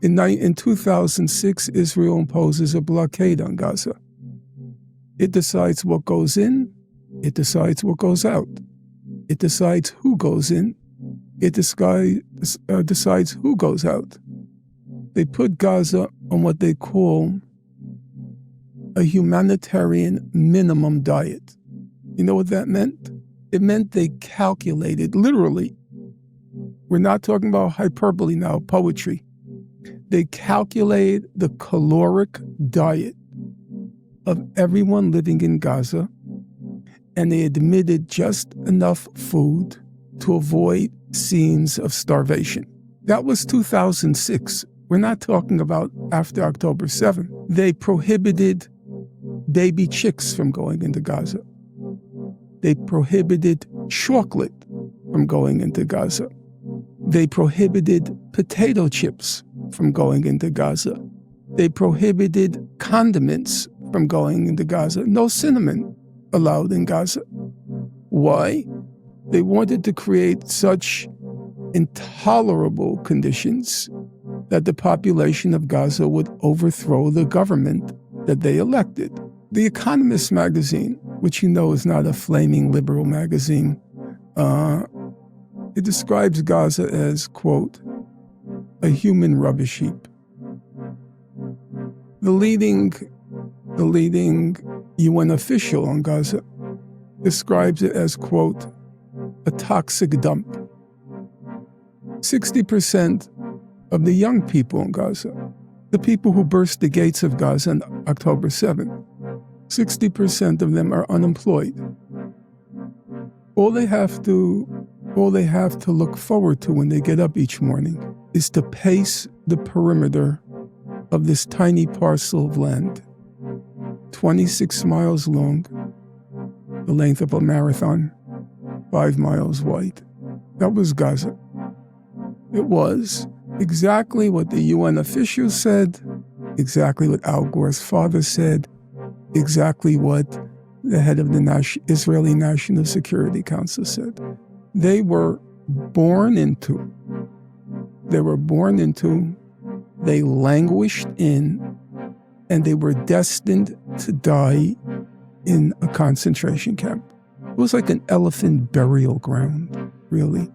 In 2006, Israel imposes a blockade on Gaza. It decides what goes in. It decides what goes out. It decides who goes in. It decides who goes out. They put Gaza on what they call a humanitarian minimum diet. You know what that meant? It meant they calculated, literally. We're not talking about hyperbole now, poetry. They calculated the caloric diet of everyone living in Gaza, and they admitted just enough food to avoid scenes of starvation. That was 2006. We're not talking about after October 7th. They prohibited baby chicks from going into Gaza. They prohibited chocolate from going into Gaza. They prohibited potato chips from going into Gaza. They prohibited condiments from going into Gaza. No cinnamon allowed in Gaza. Why? They wanted to create such intolerable conditions that the population of Gaza would overthrow the government that they elected. The Economist magazine, which you know is not a flaming liberal magazine, it describes Gaza as, quote, a human rubbish heap. The leading UN official on Gaza describes it as, quote, a toxic dump. 60% of the young people in Gaza, the people who burst the gates of Gaza on October 7th, 60% of them are unemployed. All they have to look forward to when they get up each morning is to pace the perimeter of this tiny parcel of land, 26 miles long, the length of a marathon, 5 miles wide. That was Gaza. It was exactly what the UN officials said, exactly what Al Gore's father said, exactly what the head of the Israeli National Security Council said. They were born into, they languished in, and they were destined to die in a concentration camp. It was like an elephant burial ground, really.